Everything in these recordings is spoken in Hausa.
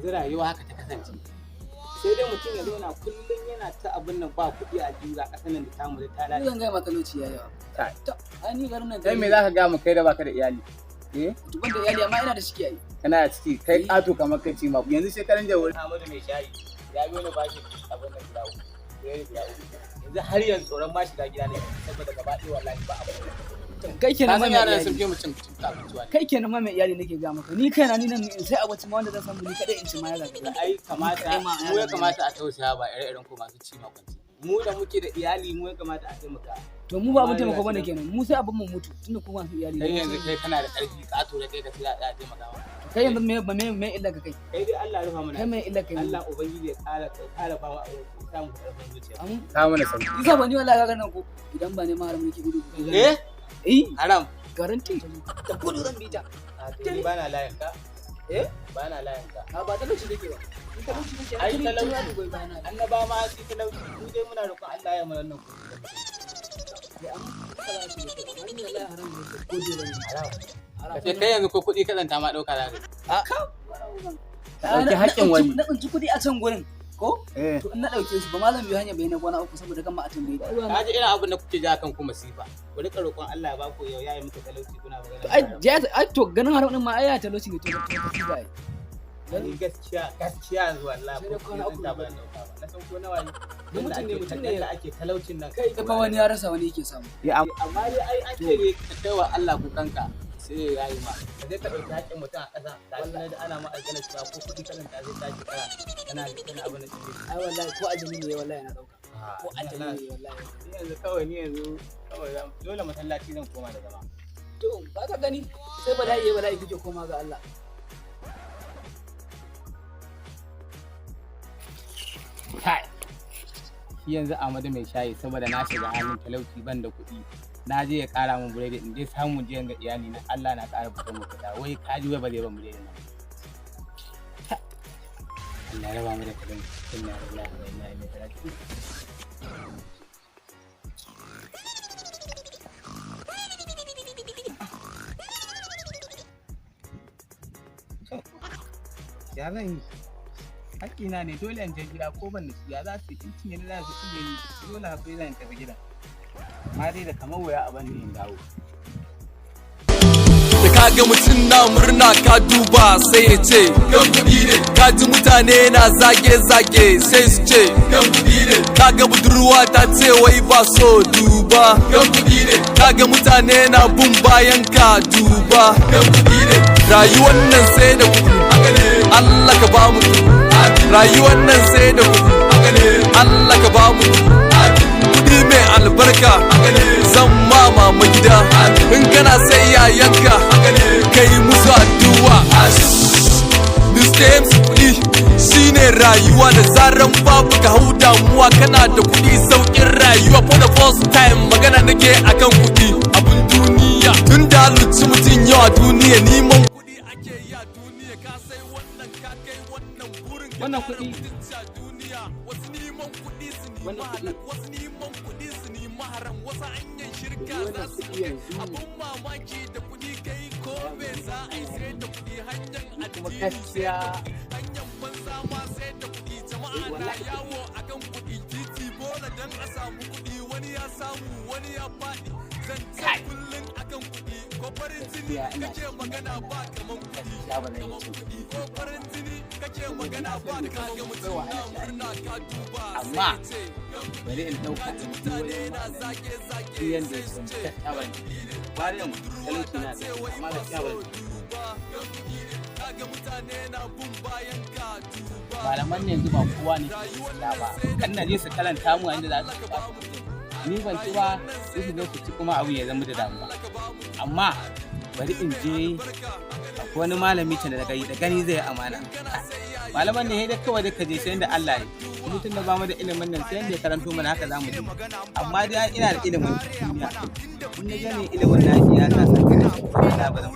yanzu rayuwa haka ta kasance. Sai dai mutum ya zauna kullum yana ta abin nan ba kuɗi a jiya ƙasar nan da tamu da ta lalace. Zan ga matalauci yayi yawa. Ai ni garin nan. Kai me zaka ga mu kai da baka da iyali? Tuban da iyali amma ina da ciki yayi. Kana da ciki kai ƙato kamar kai ci ma. Yanzu shekaran jawo Ahmadu mai shayi ya biyo ni bashi abin nan gida uku. Yanzu har yanzu tsoron ma shiga gida ne saboda gaba ɗaya wallahi ba abu. Kai kenan ma mai iyali sun fi mutum kasuwa. Kai kenan ma mai iyali nake ga maka. Ni kaina ni nan sai abinci ma wanda zan samu ni kadai in ci ma ya zaga. Ai kamata mu ya kamata a tausaya ba ire-iren ko masu ci ma kwanci. Mu da muke da iyali mu ya kamata a taimaka. To mu ba mu taimako bane kenan. Mu sai abin mu mutu tunda ku masu iyali. Kai yanzu kai kana da ƙarfi ƙato da kai ka sai a taimaka ma. Kai yanzu me illa ka kai? Kai dai Allah ya rufa mana. Kai me illa kai? Allah ubangiji ya ƙara ba mu a yau. Samu ƙarfin zuciya. Ta mana sauki. Isa ba ni wallahi ka ganin ku idan ba ne ma haram nake gudu. Haram. Garanti da kudu zan bi ta. Ni ba na layin ka. Ba na layin ka. Ba talauci nake ba. Ai talauci annaba ma shi talauci mu dai muna roƙon Allah ya mana nan ku. Kai yanzu ko kuɗi kaɗanta ma ɗauka za ka ɗauki haƙƙin wani. Na tsinci kuɗi a can gurin. Ko? To in na ɗauke su ba ma zan biyo hanya bai na kwana uku saboda kan ma a tambaye ta. Ka ji irin abin da kuke ja kan ku masifa. Ku rika roƙon Allah ya ba ku yau yayi muku talauci kuna magana. Ai to ganin haram din ma ai ya talauci ne to ba ai. Ni gaskiya yanzu wallahi ko kwana uku ba na san ko nawa ne. Mutum ne da ake talaucin nan. Kai fa wani ya rasa wani yake samu. Amma dai ai an ce ne ka kaiwa Allah kukanka. Sai ya yi ma ka je ka ɗauki haƙƙin mutum a ƙasa ta shi da ana ma alƙala cewa ko kuɗi kanan ta zai tashi kara kana abin da kike ai wallahi ko ajami ne wallahi na ɗauka ko ajami ne wallahi ni yanzu kawai dole masallaci zan koma da zama to ba ka gani sai bala'i kike koma ga Allah kai yanzu Ahmadu mai shayi saboda na shiga halin talauci ban da kuɗi na je ya kara min buredi in dai samu je ga iyali na Allah na kara fitar mu fita wai kaji wai ba zai ban buredi nan Allah ya raba mu da kudin inna lillahi wa inna ilaihi raji'un ya zan yi haƙƙina ne dole in je gida ko ban da ya za su yi cinye ni za su cinye ni dole haƙuri zan tafi gida ma dai da kamar waya abin da in dawo da kaga mutum na murna ka duba sai ya ce kan kuɗi ne ka ji mutane na zage-zage sai su ce kan kuɗi ne kaga budurwa ta ce wai ba so duba kan kuɗi ne kaga mutane na bin bayan ka duba kan kuɗi ne rayuwar nan sai da kuɗi Allah ka ba mu rayuwar nan sai da kuɗi Allah ka ba mu kuɗi mai albarka zan mama gida in kana sai yayanka kai musu addu'a Nustems kuɗi shine rayuwa da zaran babu ka hau damuwa kana da kuɗi sauƙin rayuwa for the first time magana nake akan kuɗi abun duniya tun da halicci mutum yau a duniya neman kuɗi ake yi a duniya ka sai wannan ka kai wannan burin wannan kuɗi wasu neman kuɗi su nemi halak wasu neman kuɗi su nemi haram wasu hanyar shirka za su yi abun mamaki da kuɗi kai ko me za a yi sai da kuɗi hanyar addini hanyar banza ma sai da kuɗi jama'a na yawo akan kuɗi titi bola dan a samu kuɗi wani ya samu wani ya faɗi zan ce kullum akan kuɗi ko farin jini kake magana ba kaman kuɗi ko farin jini kake magana ba da kaga mutum na murna ka duba amma bari in dauka mutane na zage yanda ya san tattaban bayan talauci na da amma da tattaban kaga mutane na bin bayan ka duba malaman ne yanzu ba kowa ne da ba kan na je su karanta mu inda za su ba ni ban ci ba sai su zo su ci kuma abu ya zama da damuwa amma bari in je akwai wani malami can da gani zai amana malaman ne da kawai da kaje sai da Allah ne mutum da ba mu da ilimin nan sai da ya karanto mana haka zamu ji amma dai ina da ilimin duniya kun ga ne ilimin lafiya ta saka da ba zan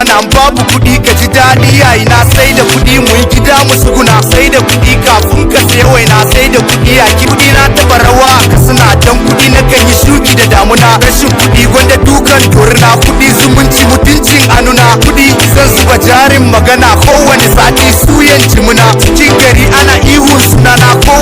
Nan babu kuɗi ka ji daɗi yayi na sai da kuɗi mu yi gida mu suguna sai da kuɗi kafin ka sai waina sai da kuɗi a kuɗi na taɓa rawa ka suna dan kuɗi na kan yi shuki da damuna rashin kuɗi gwanda dukan dorina kuɗi zumunci mutuncin anuna kuɗi zan zuba jarin magana kowane sati suyan jimina cikin gari ana ihun sunana ko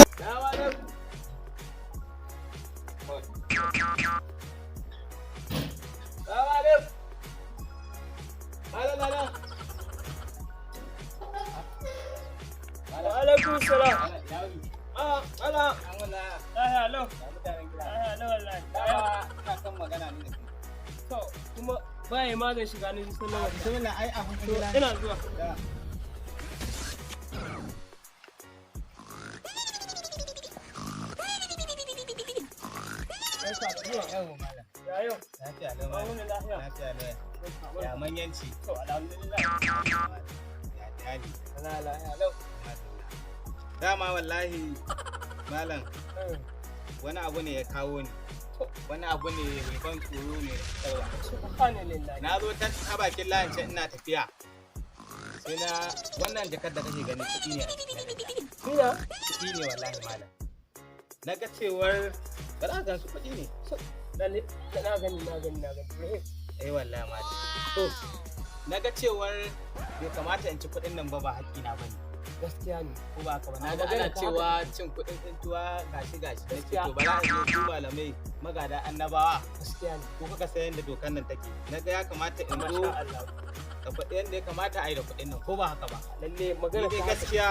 Alaikum salam. Ala. Hello. To, kuma baya ma zan shiga ne sallallahu alaihi wasallam. Ai abun gida. Ina zuwa. Ya manyanci. To, alhamdulillah. Dama wallahi malam wani abu ne ya kawo ni, wani abu ne mai ban tsoro ne Subhanallah. na zo ta bakin layin can ina tafiya sai na wannan jakar da kake gani kuɗi ne a cikin kuɗi ne wallahi malam na ga cewar ba za ka gan su kuɗi ne Na gani. wallahi malam to na ga cewar bai kamata in ci kuɗin nan ba haƙƙina ba ne. Gaskiya ne. Ko ba ka ba na ga ana cewa cin kuɗin tsintuwa gashi na ce to bara in je su malamai magada annabawa Gaskiya ne. ko kaka sayan da dokan nan take na ga ya kamata in zo ka faɗi yadda ya kamata a yi da kuɗin nan ko ba haka ba Lalle magana ni dai gaskiya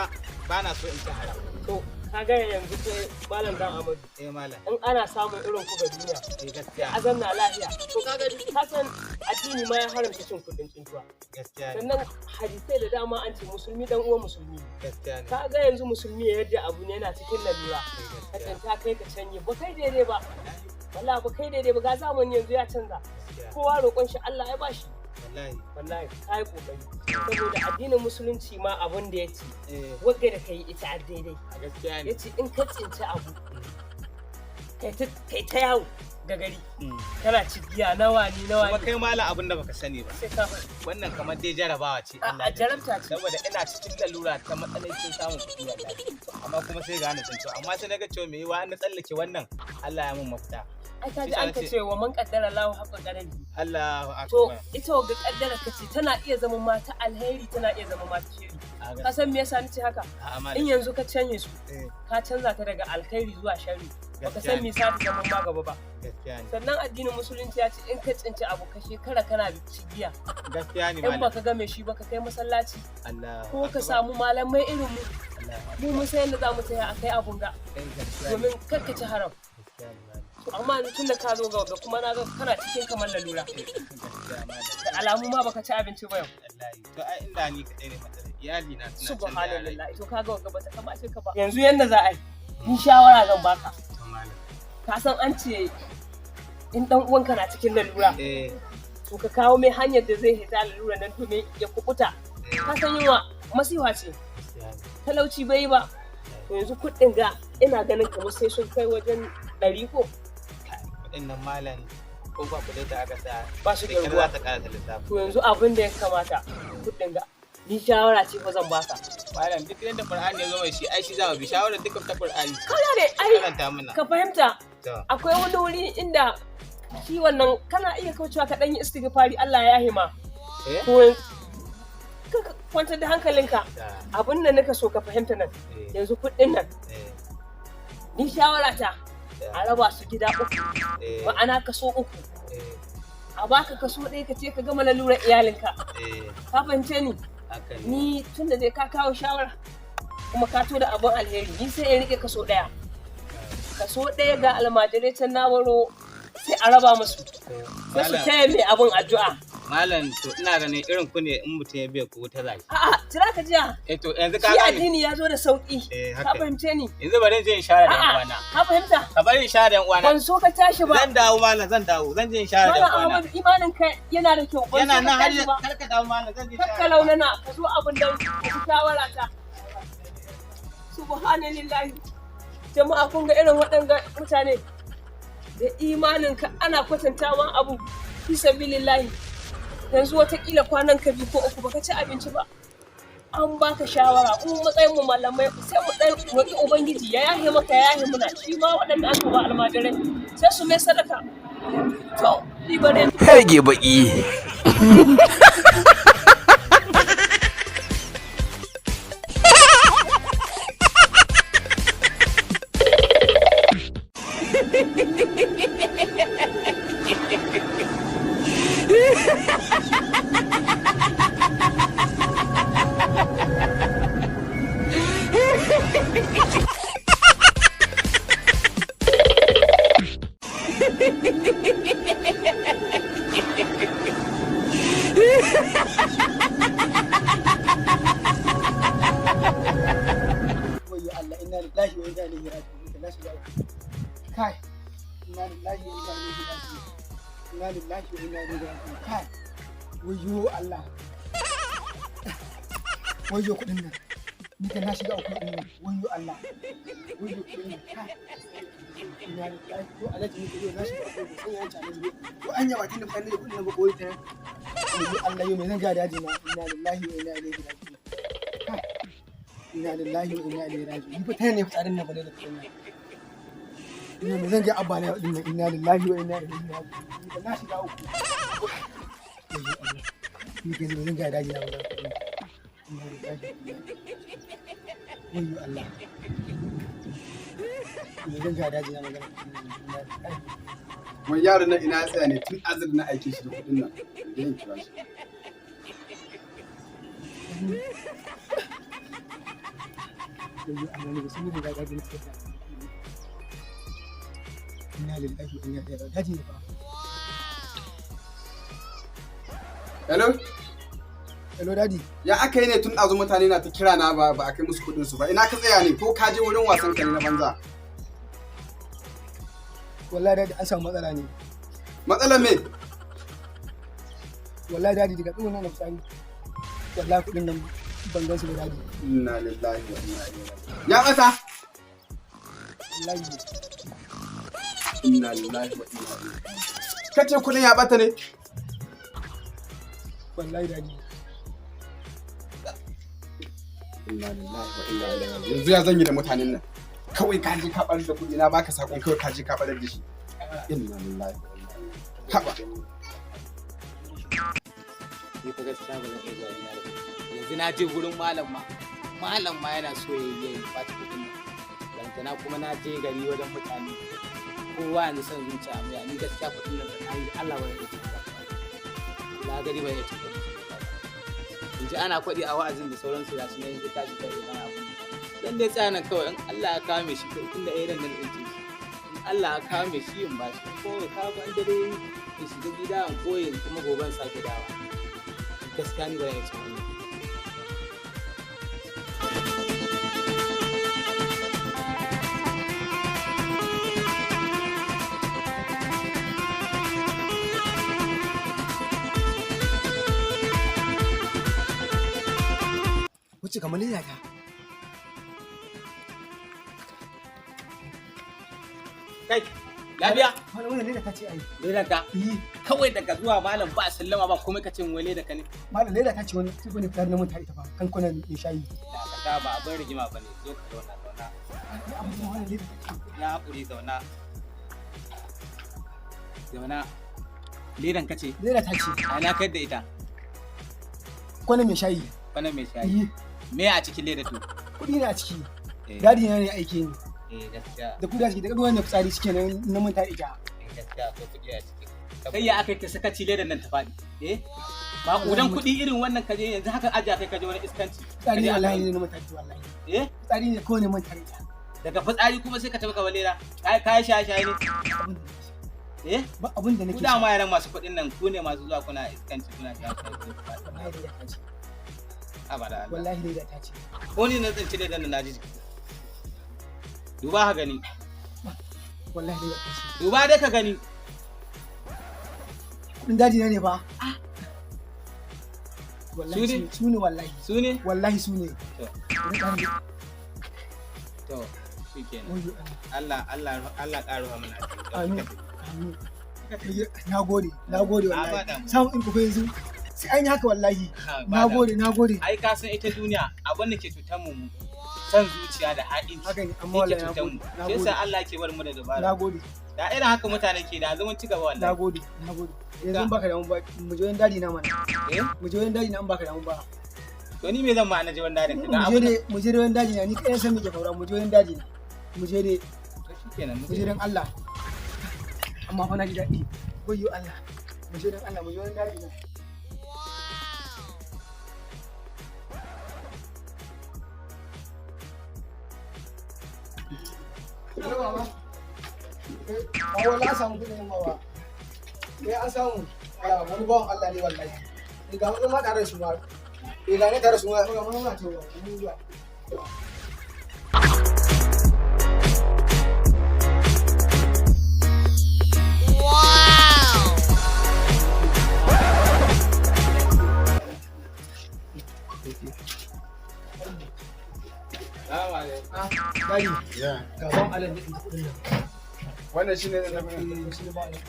ba na so in ci haram To, ka ga yanzu sai malam Dan Amadu. malam In ana samun irin ku ga duniya. gaskiya A zanna lafiya. To kaga ka san addini ma ya haramta cin kuɗin tsintuwa. gaskiya ne Sannan hadisai da dama an ce musulmi dan uwan musulmi. gaskiya ne Ka ga yanzu musulmi ya yadda abu ne yana cikin lalura. Ka tsinta kai ka canye ba kai daidai ba. Wallahi ba kai daidai ba ga zamani yanzu ya canza. Kowa roƙon shi Allah ya bashi. Wallahi kai kokari. Saboda addinin musulunci ma abun da ya ce wagga da kai ita a daidai. gaskiya ne Yace in ka tsinci abu kai ta yawo da gari kana cigiya nawa kuma ne kai malam abin da baka sani ba sai ka wannan kamar dai jarabawa ce a jarabta ce saboda ina cikin lalura ta matsalaicin samun kuɗi wallahi amma kuma sai ga hana tsinto amma sai naga cewa me yiwa an tsallake wannan Allah ya mun mafita ai ka ji an ka ce wa man kaddara Allahu haqqa qadari Allahu to akbar ita ga kaddara kace tana iya zama mata alheri tana iya zama mata shiri ka san me yasa nace haka in yanzu ka canye su ka canza ta daga alkhairi zuwa sharri baka san me yasa ta zama ma gaba ba sannan addinin musulunci ya ce in ka tsinci abu ka shekara kana cigiya gaskiya ne in baka game shi baka kai masallaci Allahu ko ka samu malamai irin mu mun san yadda zamu tsaya akai abun ga domin karkace haram amma tun da ka zo ga kuma na ga kana cikin kamar lalura da alamu ma baka ci abinci ba yau to ai inda ni kadai ne matsala iyali na subhanallah to kaga ga bata kamace ka ba yanzu yanda za a yi ni shawara zan baka ka san an ce in dan uwanka na cikin lalura to ka kawo mai hanyar da zai hita lalura nan domin ya kukuta ka san yawa masifa ce talauci bai ba to yanzu kuɗin ga ina ganin kamar sai sun kai wajen 100 ko nan malam ko ba ku da aka sa ba su da ruwa ta kara lissafi to yanzu abin da ya kamata kuɗin ga ni shawara ce fa zan baka malam duk yanda Qur'ani ya zo mai shi ai shi za mu bi shawara dukkan ta Qur'ani kana ne ai ka fahimta akwai wani wuri inda shi wannan kana iya kaucewa ka dan yi istighfari Allah ya yahima ko ka kwanta da hankalinka abin da nika so ka fahimta nan yanzu kuɗin nan ni shawara ta a raba su gida 3 ma'ana kaso 3 a baka kaso 1 ka ce ka gama lalurar iyalinka ka fahimce ni tun da dai ka kawo shawara kuma ka to da abin alheri ni sai in rike kaso 1 ga almajirai can na baro sai a raba musu sai su taya mai abin addu'a malam to ina ganin irin ku ne in mutum ya biya ku wuta zaki a'a tira ka jiya to yanzu ka gane shi addini ya zo da sauki ka fahimce ni yanzu bari je in share da yan uwana ka fahimta ka bari in share da yan uwana ban so ka tashi ba zan dawo malam zan je in share da yan uwana malam imanin ka yana da kyau yana nan har karka dawo malam zan je share kakka launana ka zo abin da ku shawara ta subhanallahi jama'a kun ga irin waɗannan mutane da imanin ka ana kwatantawa abu fi sabilillahi yanzu watakila kwanan ka 2 ko 3 baka ci abinci ba an baka shawara kuma matsayin mu malamai sai mu dan roki ubangiji ya yahe maka ya yahe muna shi ma waɗanda aka ba almajirai sai su mai sadaka to ni bare rage baki Allah inna lillahi wa inna ilaihi raji'un na shiga uku kai inna lillahi wa inna ilaihi raji'un inna lillahi wa inna ilaihi raji'un kai wayyo Allah wayyo kudin nan ni kan na shiga uku din nan wayyo Allah wayyo kudin nan kai inna lillahi ko alaji ni ko na shiga uku sai ya challenge ko anya bakin da fanni da kudin nan ba koyi ta wayyo Allah yau me zan ga daji na inna lillahi wa inna ilaihi raji'un inna lillahi wa inna ilaihi raji'un ni fa tare ne fitsarin nan bane da kudin nan ina me zan ga abba na din nan inna lillahi wa inna ilaihi raji'un ni ba na shiga uku ni ke zan ga daji na wannan inna lillahi wayyo Allah ni zan ga daji na magana wai yaron nan ina ya tsaya ne tun azur na aike shi da kudin nan da yin kira shi wayyo Allah ne sun yi ga daji na inna lillahi wa inna ilaihi raji'un daji ne fa hello daddy ya aka yi ne tun azu mutane na ta kira na ba a kai musu kudin su ba ina ka tsaya ne ko ka je wurin wasan ka ne na banza wallahi daddy an samu matsala ne matsalar me wallahi daddy daga tsohon nan fitsari wallahi kudin nan ban gan su ba daddy inna lillahi wa inna ilaihi raji'un ya kasa wallahi inna lillahi wa inna ilaihi raji'un kace kudin ya bata ne wallahi daddy inna lillahi wa inna ilaihi raji'un yanzu ya zan yi da mutanen nan kawai ka je ka bar da kudi na baka sakon kawai ka je ka bar da shi inna lillahi wa inna ilaihi haba ni fa gaskiya ba zan iya zuwa ina da yanzu na je gurin malam ma yana so ya yi ba ta kudin nan lantana kuma na je gari wajen mutane kowa yanzu son zuciya mai ni gaskiya kudin nan da yi Allah ba ya yi ba la gari ba ya ci kudin in ji ana kwaɗi a wa'azin da sauransu ya su ne yanzu tashi kare na abu dan dai tsaya nan kawai in Allah ya kawo mai shi tunda irin nan din ce in Allah ya kawo mai shi in ba shi ko ya kawo ban dare in shiga gida in koyi kuma goben sake dawa gaskiya ni ba ya ci wannan wuce kamar leda ta kai lafiya wani wannan leda ta ce ai ledan ka kawai daga zuwa malam ba sallama ba komai ka ce wai leda ka ne malam leda ta ce wani tuko ne fitar na mun ta ita fa kan kunan mai shayi da ka ba abin rigima bane zo ka zauna ya hakuri zauna ledan ka ce leda ta ce ana kai da ita kwanan mai shayi mai shayi me a cikin leda to kudi ne a ciki dadi na ne aike ni gaskiya da kudi a ciki daga wannan fitsari suke na mun ta ita gaskiya ko kudi a ciki kai ya aka ta sakaci ledan nan ta faɗi ba kudan kudi irin wannan kaje yanzu haka aje kai kaje wani iskanci fitsari ne wallahi ne mun ta ita wallahi fitsari ne ko ne mun ta ita daga fitsari kuma sai ka tafi ka leda kai shaye ne ba abin da nake ku da ma yaran masu kudin nan ku ne masu zuwa kuna iskanci kuna shaye abada wallahi dai da ta ce ko ni na tsinci da nan naji duba ka gani wallahi dai da ta ce duba dai ka gani kudin daji ne ba wallahi su ne wallahi su ne to shikenan Allah ƙaro mana amin na gode wallahi samu in ku yanzu sai an yi haka wallahi na gode ai ka san ita duniya abin da ke cutar mu san zuciya da haɗin haka ne amma wallahi ke cutar mu sai sa Allah ke bar mu da dabara na gode da irin haka mutane ke da zaman ci gaba wallahi na gode yanzu baka da mun ba mu je wani dadi na mana mu je wani dadi na an baka da mun ba to ni me zan ma na je wani dadi ka mu je wani dadi na ni kai san me ke faruwa mu je wani dadi na mu je dai shikenan mu je dan Allah amma fa na ji daɗi wayyo Allah mu je dan Allah mu je wani dadi na Hello mama. Wallahi samu kudin mama. An samu. Wani bawan Allah ne wallahi. Ga mun ma tare su ma. Ga ne tare su ma. Ga mun ma ce wa. Gari, Ya. gaban alal da ita kudin nan. Wannan shine da Shi ne ba alal.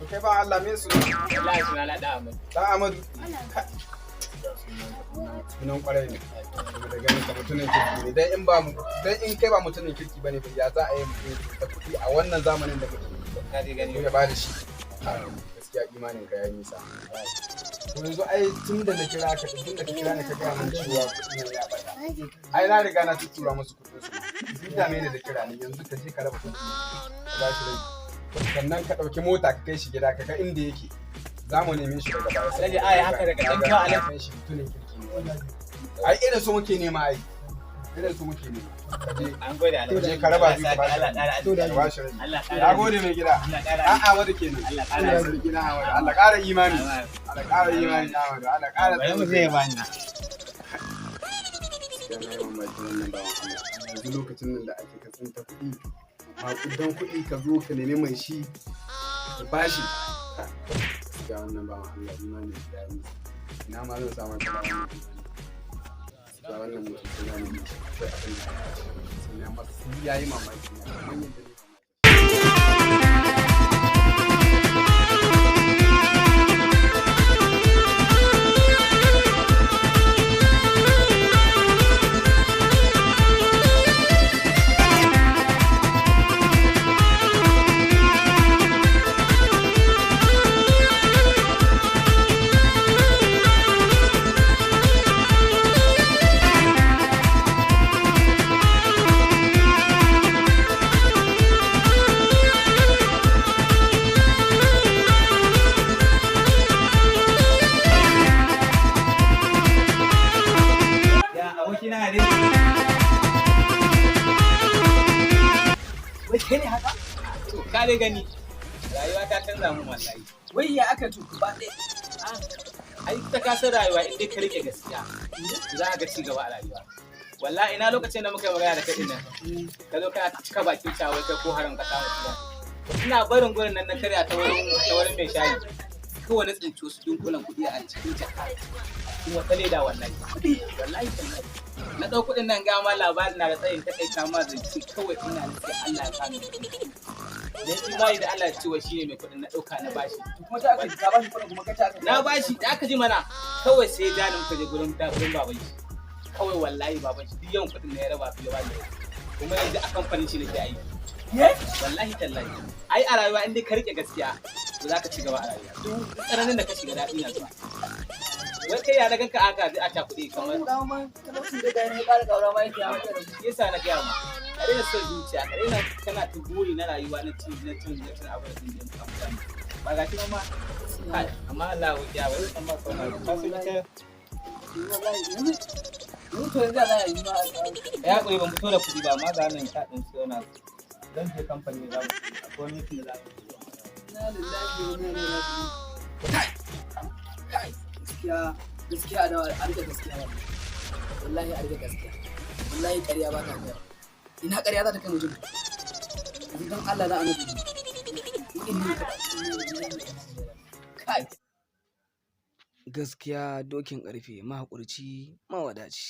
kai ba Allah me su wallahi suna na da Ahmad. dan Amadu sunan kwarai ne da ganin ka mutumin kirki ne dan in kai ba mutumin kirki bane ba ya za a yi mutum da kuɗi a wannan zamanin da muke Ka je gani ya ba da shi gaskiya imanin ka ya nisa to yanzu ai tun da na kira ka ni ka ga mun cewa kuɗi ne ya bata ai na riga na tura musu kuɗin su duk da ne da kira ni yanzu ka je ka raba kuɗi ba shi rai sannan ka ɗauki mota ka kai shi gida ka ga inda yake za mu neme shi daga baya sai ai haka daga dan tuwa alal shi mutumin kirki ne ai irin su muke nema ai irin su muke nema an gode Allah je ka raba biyu Allah ƙara to da ba shi rai Allah ƙara ya gode mai gida Allah ƙara a'a wanda kenan Allah ƙara gida Allah ƙara imani Allah ƙara imani Allah ƙara bari mu je bani yana yawan baki wannan bawan Allah yanzu lokacin nan da ake ka tsinta kuɗi maƙudan kuɗi ka zo ka nemi mai shi ka bashi ga wannan bawan Allah imani da yi ina ma zan samu ta bawan ga wannan mutum suna ne sai abin da sai na masu yayi mamaki na kamar yadda ne Kai ne haka? to ka dai gani rayuwa ta canza mu wallahi Wai ya aka tuku ba ɗaya. ai ta kasar rayuwa in dai ka rike gaskiya za ka ga ci gaba a rayuwa wallahi ina lokacin da muka yi magana da kai nan ka zo kana cika bakin shawai kai ko haram ka samu kuma ina barin gurin nan na karya ta wurin mai shayi kowane tsinci wasu dunkulan kuɗi a cikin jaka kuma ta leda wallahi wallahi tallahi na ɗau kuɗin nan gama labarin na da tsayin ta kai kama zance kawai ina nufi Allah ya kame da ya imani da Allah cewa shi ne mai kuɗin na ɗauka na bashi Kuma ta aka ka bashi kuɗin kuma ka ta aka. na bashi da aka ji mana kawai sai gane muka je gurin baban shi kawai wallahi baban shi duk yawan kuɗin na ya raba fiye ba ne kuma yanzu a kamfanin shi nake aiki wallahi tallahi ai a rayuwa in dai ka rike gaskiya to za ka ci gaba a rayuwa duk tsananin da ka shiga daɗi na zuwa wai kai ya na ganka aka zai a cakuɗe kamar Talaucin da gani ya ƙara ƙaura ma yake hawa da shi. yasa na gaya ma ka daina son zuciya ka daina kana ta buri na rayuwa na cin abu da sun je muka mutane ba ga shi ma kai amma Allah ya bai san ma kawai ka su ita Wallahi yanzu to yanzu za a yi ma ya koyi ban fito da kuɗi ba amma ga nan ka ɗin siyo na zan je kamfani za mu akwai meeting da za mu yi na lillahi wa inna ilaihi raji'un. Kai gaskiya da an da gaskiya wallahi an da gaskiya wallahi ƙarya ba ta kai ina ƙarya za ta kai mutum yanzu don Allah na annabi kai gaskiya dokin ƙarfe mahaƙurci mawadaci